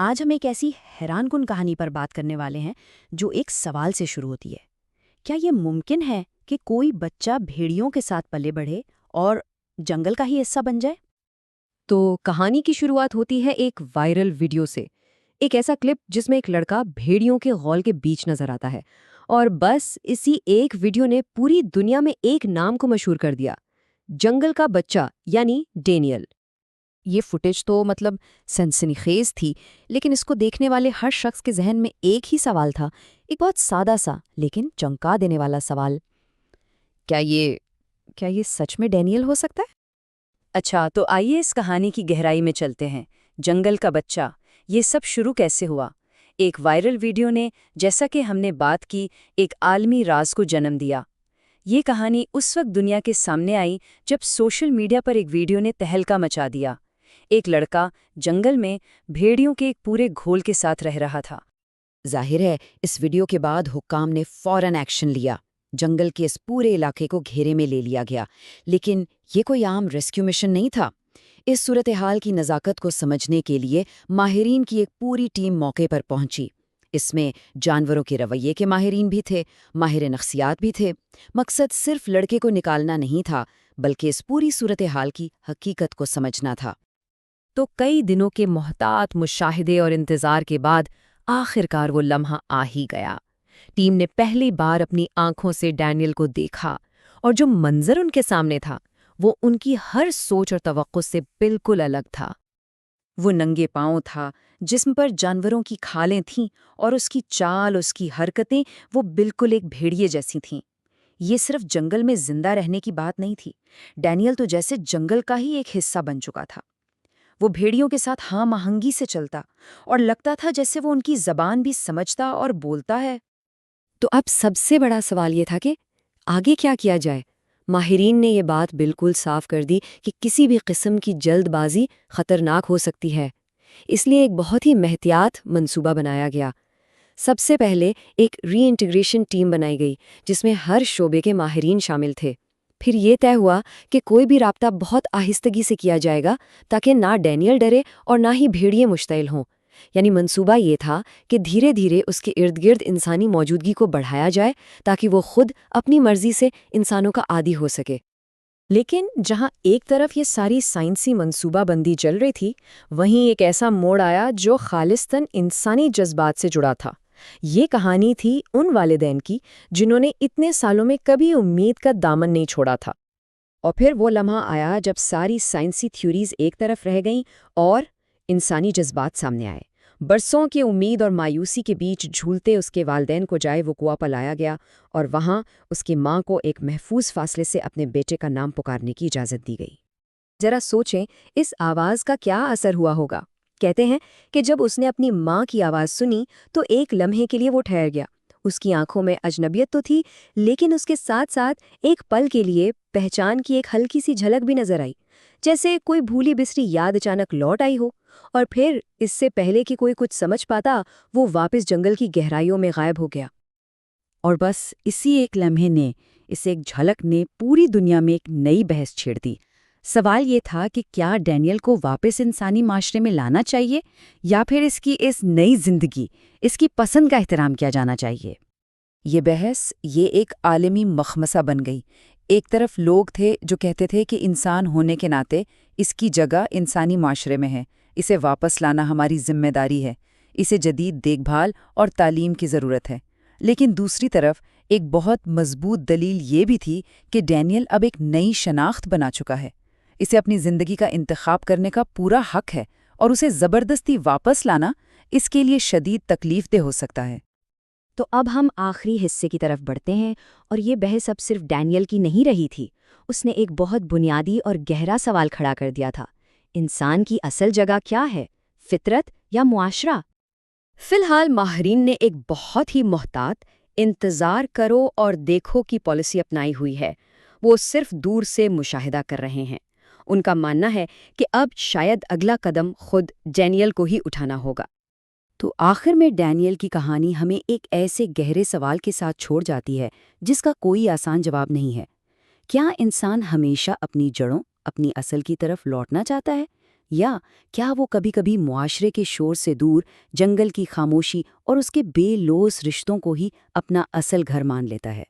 آج ہم ایک ایسی حیران کن کہانی پر بات کرنے والے ہیں جو ایک سوال سے شروع ہوتی ہے۔ کیا یہ ممکن ہے کہ کوئی بچہ بھیڑیوں کے ساتھ پلے بڑھے اور جنگل کا ہی حصہ بن جائے؟ تو کہانی کی شروعات ہوتی ہے ایک وائرل ویڈیو سے، ایک ایسا کلپ جس میں ایک لڑکا بھیڑیوں کے غول کے بیچ نظر آتا ہے، اور بس اسی ایک ویڈیو نے پوری دنیا میں ایک نام کو مشہور کر دیا: جنگل کا بچہ یعنی ڈینیل۔ یہ فوٹیج تو سنسنی خیز تھی، لیکن اس کو دیکھنے والے ہر شخص کے ذہن میں ایک ہی سوال تھا، ایک بہت سادہ سا لیکن چونکا دینے والا سوال۔ کیا یہ سچ میں ڈینیل ہو سکتا ہے؟ اچھا، تو آئیے اس کہانی کی گہرائی میں چلتے ہیں۔ جنگل کا بچہ، یہ سب شروع کیسے ہوا؟ ایک وائرل ویڈیو نے، جیسا کہ ہم نے بات کی، ایک عالمی راز کو جنم دیا۔ یہ کہانی اس وقت دنیا کے سامنے آئی جب سوشل میڈیا پر ایک ویڈیو نے تہلکہ مچا دیا۔ ایک لڑکا جنگل میں بھیڑیوں کے ایک پورے گھول کے ساتھ رہ رہا تھا۔ ظاہر ہے اس ویڈیو کے بعد حکام نے فوراً ایکشن لیا، جنگل کے اس پورے علاقے کو گھیرے میں لے لیا گیا۔ لیکن یہ کوئی عام ریسکیو مشن نہیں تھا۔ اس صورتحال کی نزاکت کو سمجھنے کے لیے ماہرین کی ایک پوری ٹیم موقع پر پہنچی۔ اس میں جانوروں کے رویے کے ماہرین بھی تھے، ماہر نفسیات بھی تھے۔ مقصد صرف لڑکے کو نکالنا نہیں تھا، بلکہ اس پوری صورتحال کی حقیقت کو سمجھنا تھا۔ تو کئی دنوں کے محتاط مشاہدے اور انتظار کے بعد آخرکار وہ لمحہ آ ہی گیا۔ ٹیم نے پہلی بار اپنی آنکھوں سے ڈینیل کو دیکھا، اور جو منظر ان کے سامنے تھا وہ ان کی ہر سوچ اور توقع سے بالکل الگ تھا۔ وہ ننگے پاؤں تھا، جسم پر جانوروں کی کھالیں تھیں، اور اس کی چال، اس کی حرکتیں وہ بالکل ایک بھیڑیے جیسی تھیں۔ یہ صرف جنگل میں زندہ رہنے کی بات نہیں تھی، ڈینیل تو جیسے جنگل کا ہی ایک حصہ بن چکا تھا۔ وہ بھیڑیوں کے ساتھ ہم آہنگی سے چلتا، اور لگتا تھا جیسے وہ ان کی زبان بھی سمجھتا اور بولتا ہے۔ تو اب سب سے بڑا سوال یہ تھا کہ آگے کیا کیا جائے؟ ماہرین نے یہ بات بالکل صاف کر دی کہ کسی بھی قسم کی جلد بازی خطرناک ہو سکتی ہے۔ اس لیے ایک بہت ہی محتاط منصوبہ بنایا گیا۔ سب سے پہلے ایک ری انٹیگریشن ٹیم بنائی گئی جس میں ہر شعبے کے ماہرین شامل تھے۔ پھر یہ طے ہوا کہ کوئی بھی رابطہ بہت آہستگی سے کیا جائے گا تاکہ نہ ڈینیل ڈرے اور نہ ہی بھیڑیے مشتعل ہوں۔ یعنی منصوبہ یہ تھا کہ دھیرے دھیرے اس کے ارد گرد انسانی موجودگی کو بڑھایا جائے تاکہ وہ خود اپنی مرضی سے انسانوں کا عادی ہو سکے۔ لیکن جہاں ایک طرف یہ ساری سائنسی منصوبہ بندی چل رہی تھی، وہیں ایک ایسا موڑ آیا جو خالصتاً انسانی جذبات سے جڑا تھا۔ یہ کہانی تھی ان والدین کی جنہوں نے اتنے سالوں میں کبھی امید کا دامن نہیں چھوڑا تھا۔ اور پھر وہ لمحہ آیا جب ساری سائنسی تھیوریز ایک طرف رہ گئیں اور انسانی جذبات سامنے آئے۔ برسوں کی امید اور مایوسی کے بیچ جھولتے اس کے والدین کو جائے وقوع پر لایا گیا، اور وہاں اس کی ماں کو ایک محفوظ فاصلے سے اپنے بیٹے کا نام پکارنے کی اجازت دی گئی۔ ذرا سوچیں اس آواز کا کیا اثر ہوا ہوگا۔ کہتے ہیں کہ جب اس نے اپنی ماں کی آواز سنی تو ایک لمحے کے لیے وہ ٹھہر گیا۔ اس کی آنکھوں میں اجنبیت تو تھی، لیکن اس کے ساتھ ساتھ ایک پل کے لیے پہچان کی ایک ہلکی سی جھلک بھی نظر آئی، جیسے کوئی بھولی بسری یاد اچانک لوٹ آئی ہو۔ اور پھر اس سے پہلے کہ کوئی کچھ سمجھ پاتا، وہ واپس جنگل کی گہرائیوں میں غائب ہو گیا۔ اور بس اسی ایک لمحے نے، اس ایک جھلک نے پوری دنیا میں ایک نئی بحث چھیڑ دی۔ سوال یہ تھا کہ کیا ڈینیل کو واپس انسانی معاشرے میں لانا چاہیے، یا پھر اس کی اس نئی زندگی، اس کی پسند کا احترام کیا جانا چاہیے؟ یہ بحث، یہ ایک عالمی مخمصہ بن گئی۔ ایک طرف لوگ تھے جو کہتے تھے کہ انسان ہونے کے ناطے اس کی جگہ انسانی معاشرے میں ہے، اسے واپس لانا ہماری ذمہ داری ہے، اسے جدید دیکھ بھال اور تعلیم کی ضرورت ہے۔ لیکن دوسری طرف ایک بہت مضبوط دلیل یہ بھی تھی کہ ڈینیل اب ایک نئی شناخت بنا چکا ہے، اسے اپنی زندگی کا انتخاب کرنے کا پورا حق ہے، اور اسے زبردستی واپس لانا اس کے لیے شدید تکلیف دہ ہو سکتا ہے۔ تو اب ہم آخری حصے کی طرف بڑھتے ہیں، اور یہ بحث اب صرف ڈینیل کی نہیں رہی تھی۔ اس نے ایک بہت بنیادی اور گہرا سوال کھڑا کر دیا تھا: انسان کی اصل جگہ کیا ہے، فطرت یا معاشرہ؟ فی الحال ماہرین نے ایک بہت ہی محتاط انتظار کرو اور دیکھو کی پالیسی اپنائی ہوئی ہے۔ وہ صرف دور سے مشاہدہ کر رہے ہیں۔ ان کا ماننا ہے کہ اب شاید اگلا قدم خود ڈینیل کو ہی اٹھانا ہوگا۔ تو آخر میں ڈینیل کی کہانی ہمیں ایک ایسے گہرے سوال کے ساتھ چھوڑ جاتی ہے جس کا کوئی آسان جواب نہیں ہے۔ کیا انسان ہمیشہ اپنی جڑوں، اپنی اصل کی طرف لوٹنا چاہتا ہے، یا کیا وہ کبھی کبھی معاشرے کے شور سے دور جنگل کی خاموشی اور اس کے بے لوث رشتوں کو ہی اپنا اصل گھر مان لیتا ہے؟